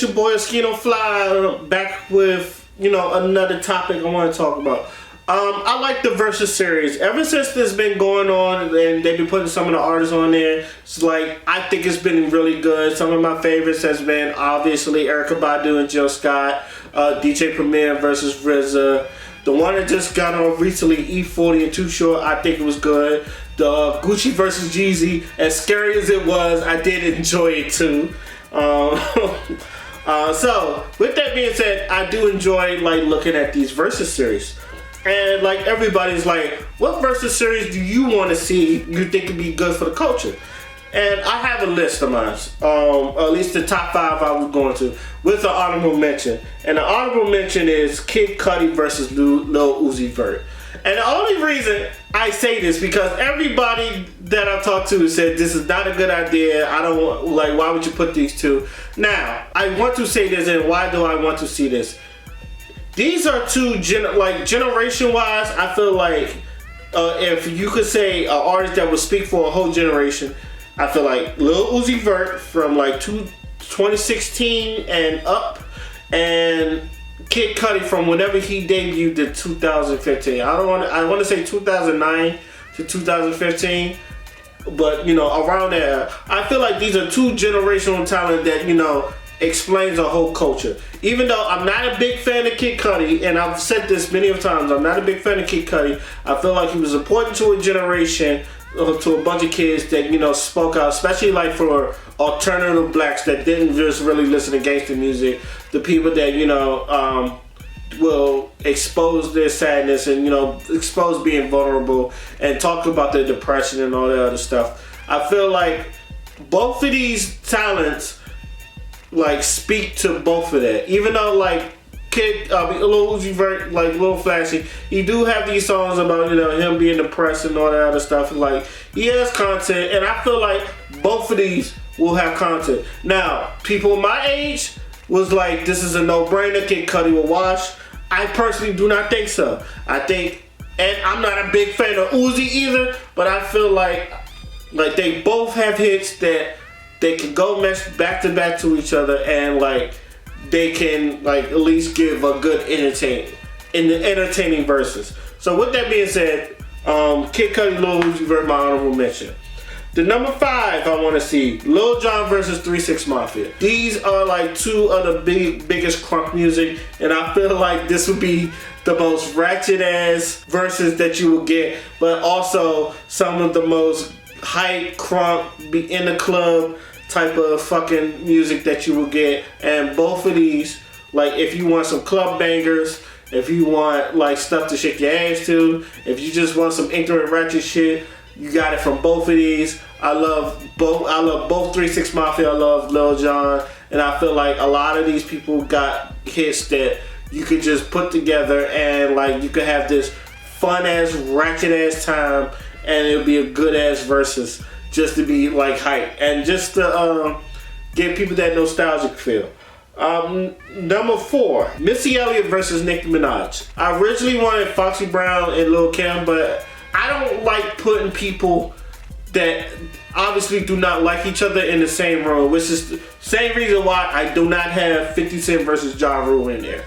it's your boy Oscino Fly back with, another topic I want to talk about. I like the Verzuz series. Ever since this been going on and they've been putting some of the artists on there, it's like, I think it's been really good. Some of my favorites has been obviously Erykah Badu and Jill Scott, DJ Premier versus RZA. The one that just got on recently, E40 and Too Short, I think it was good. The Gucci versus Jeezy, as scary as it was, I did enjoy it too. So with that being said, I do enjoy looking at these Verzuz series. And everybody's like, what Verzuz series do you want to see you think would be good for the culture? And I have a list of mine, at least the top 5 I was going to, with an honorable mention. And the honorable mention is Kid Cudi versus Lil Uzi Vert. And the only reason I say this because everybody that I've talked to said this is not a good idea. I don't want, why would you put these two? Now, I want to say this, and why do I want to see this? These are two, generation-wise, I feel like if you could say an artist that would speak for a whole generation, I feel like Lil Uzi Vert from 2016 and up, and Kid Cudi from whenever he debuted in 2015. I want to say 2009 to 2015, but around there, I feel like these are two generational talent that explains a whole culture. Even though I'm not a big fan of Kid Cudi, and I've said this many times, I'm not a big fan of Kid Cudi. I feel like he was important to a generation, to a bunch of kids that spoke out, especially for alternative blacks that didn't just really listen to gangster music. The people that will expose their sadness and expose being vulnerable and talk about their depression and all that other stuff. I feel like both of these talents speak to both of that. Even though Lil Uzi Vert, Lil Flashy, he do have these songs about him being depressed and all that other stuff. He has content, and I feel like both of these will have content. Now, people my age was like, this is a no-brainer. Kid Cudi will wash. I personally do not think so. And I'm not a big fan of Uzi either, but I feel like they both have hits that they can go mesh back to back to each other, and they can at least give a good entertaining verses. So with that being said, Kid Cudi, Lil Uzi Vert, my honorable mention. The number 5 I want to see, Lil Jon versus 3 6 Mafia. These are two of the biggest crunk music, and I feel like this would be the most ratchet ass verses that you will get, but also some of the most hype crunk, be in the club type of fucking music that you will get. And both of these, if you want some club bangers, if you want stuff to shake your ass to, if you just want some ignorant ratchet shit, you got it from both of these. I love both 3 6 Mafia. I love Lil Jon, and I feel like a lot of these people got hits that you could just put together, and you could have this fun ass ratchet ass time, and it'll be a good ass versus. Just to be hype and just to give people that nostalgic feel. Number 4, Missy Elliott versus Nicki Minaj. I originally wanted Foxy Brown and Lil Kim, but I don't like putting people that obviously do not like each other in the same room, which is the same reason why I do not have 50 Cent versus Ja Rule in there.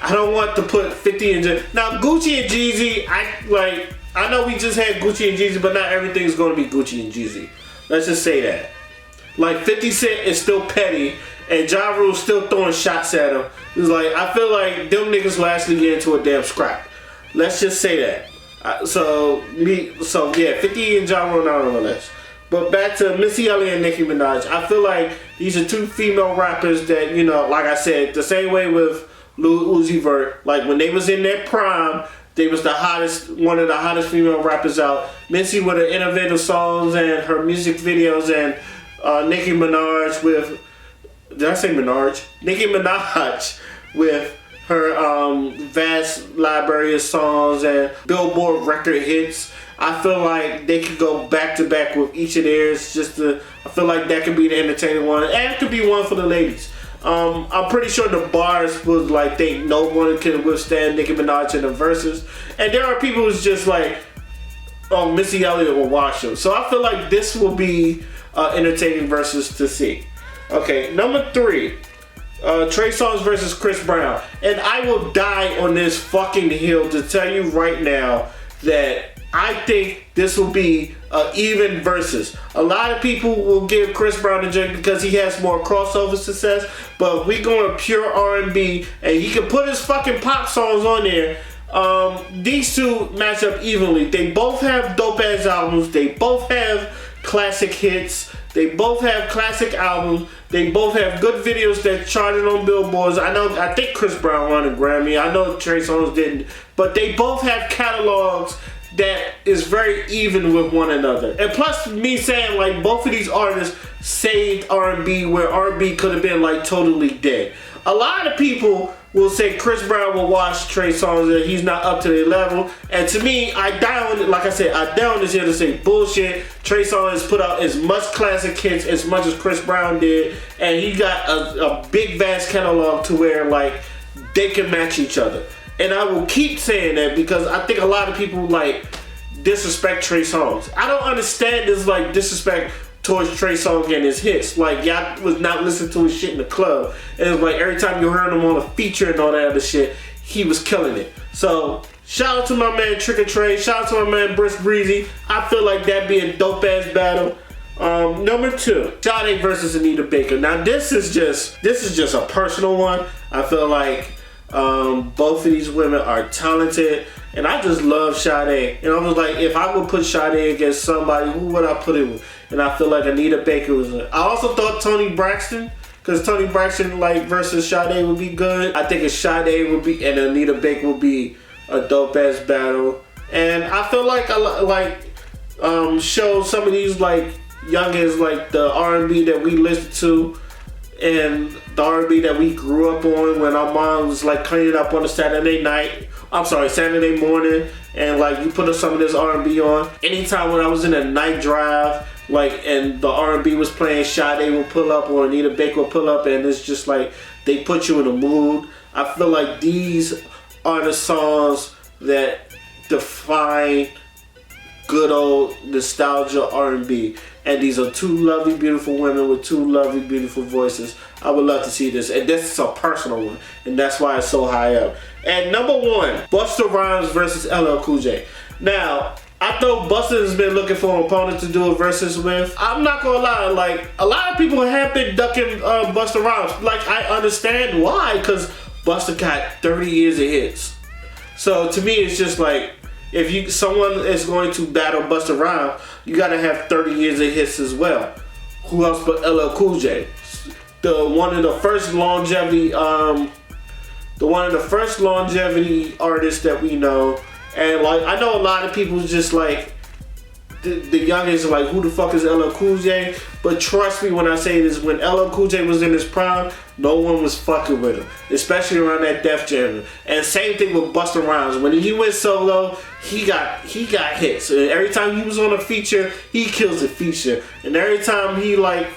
I don't want to put 50 and now Gucci and Jeezy. I know we just had Gucci and Jeezy, but not everything's going to be Gucci and Jeezy. Let's just say that. 50 Cent is still petty, and Ja Rule's still throwing shots at him. It's I feel like them niggas will actually get into a damn scrap. Let's just say that. So 50 and Ja Rule not on the list. But back to Missy Elliott and Nicki Minaj. I feel like these are two female rappers that, like I said, the same way with Lil Uzi Vert. When they was in their prime, they was one of the hottest female rappers out. Missy with her innovative songs and her music videos, and Nicki Minaj with, did I say Minaj? Nicki Minaj with her vast library of songs and Billboard record hits. I feel like they could go back to back with each of theirs. I feel like that could be the entertaining one, and it could be one for the ladies. I'm pretty sure the bars was think no one can withstand Nicki Minaj in the verses, and there are people who's just Missy Elliott will wash them. So I feel like this will be entertaining verses to see. Okay, number 3, Trey Songz versus Chris Brown. And I will die on this fucking hill to tell you right now that I think this will be even versus. A lot of people will give Chris Brown a drink because he has more crossover success, but if we going pure R&B and he can put his fucking pop songs on there, these two match up evenly. They both have dope ass albums. They both have classic hits. They both have classic albums. They both have good videos that charted on billboards. I think Chris Brown won a Grammy. I know Trey Songz didn't. But they both have catalogs that is very even with one another. And plus me saying like both of these artists saved R&B where R&B could have been like totally dead. A lot of people will say Chris Brown will watch Trey Songz and he's not up to their level. And to me, I down, like I said, I down this here to say bullshit. Trey Songz has put out as much classic hits as much as Chris Brown did. And he got a big vast catalog to where like they can match each other. And I will keep saying that because I think a lot of people like disrespect Trey Songz. I don't understand this like disrespect towards Trey Songz and his hits. Like y'all was not listening to his shit in the club. And it was like every time you heard him on a feature and all that other shit, he was killing it. So shout out to my man Trick or Trey. Shout out to my man Brisk Breezy. I feel like that'd be a dope ass battle. Number 2, Sade versus Anita Baker. Now this is just a personal one. I feel like both of these women are talented, and I just love Sade. And I was like, if I would put Sade against somebody, who would I put it with? And I feel like Anita Baker was it. I also thought Toni Braxton, because Toni Braxton like versus Sade would be good. I think if Sade would be and Anita Baker would be a dope ass battle. And I feel like show some of these like youngins like the R&B that we listen to and the R&B that we grew up on when our mom was like cleaning up on a Saturday morning, and like you put some of this R&B on. Anytime when I was in a night drive, like, and the R&B was playing, Sade will pull up or Anita Baker will pull up, and it's just like they put you in a mood. I feel like these are the songs that define good old nostalgia R&B. And these are two lovely, beautiful women with two lovely, beautiful voices. I would love to see this. And this is a personal one. And that's why it's so high up. And number 1, Busta Rhymes versus LL Cool J. Now, I know Busta has been looking for an opponent to do a versus with. I'm not gonna lie, like, a lot of people have been ducking Busta Rhymes. Like, I understand why, because Busta got 30 years of hits. So to me, it's just like, if someone is going to battle Busta Rhymes, you gotta have 30 years of hits as well. Who else but LL Cool J? One of the first longevity artists that we know. And like, I know a lot of people just like, the youngest are like, who the fuck is LL Cool J? But trust me when I say this, when LL Cool J was in his prime, no one was fucking with him, especially around that Def Jam. And same thing with Busta Rhymes. When he went solo, he got hits. And every time he was on a feature, he kills a feature. And every time he like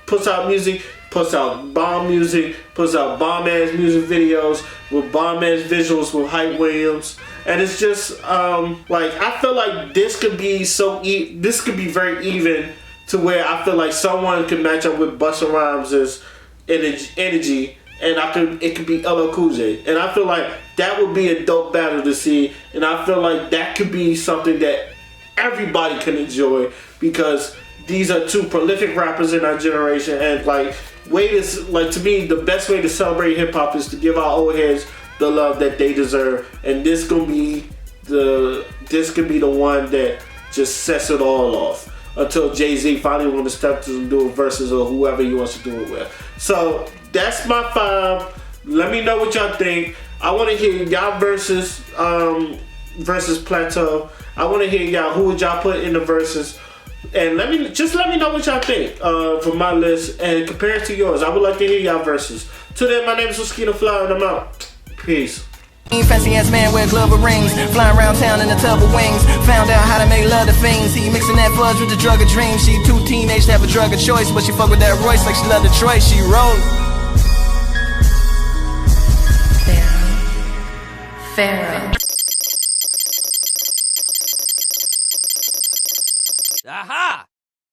puts out music, puts out bomb music, puts out bomb ass music videos with bomb ass visuals with Hype Williams. And it's just like, I feel like this could be this could be very even to where I feel like someone could match up with Busta Rhymes' energy, and it could be LL Cool J. And I feel like that would be a dope battle to see, and I feel like that could be something that everybody can enjoy, because these are two prolific rappers in our generation, and like to me, the best way to celebrate hip hop is to give our old heads the love that they deserve, and this could be the one that just sets it all off until Jay-Z finally wants to step to and do a versus or whoever he wants to do it with. So that's my 5. Let me know what y'all think. I want to hear y'all versus Plateau. I want to hear y'all, who would y'all put in the verses, and let me know what y'all think for my list and compare it to yours. I would like to hear y'all verses. Till then, my name is Oscino and I'm out. Peace. Fancy ass man wear glove of rings, flying around town in a tub of wings. Found out how to make love to fiends. He mixing that fudge with the drug of dreams. She too teenage to have a drug of choice, but she fuck with that Royce like she love Detroit. She roll. Pharaoh. Aha!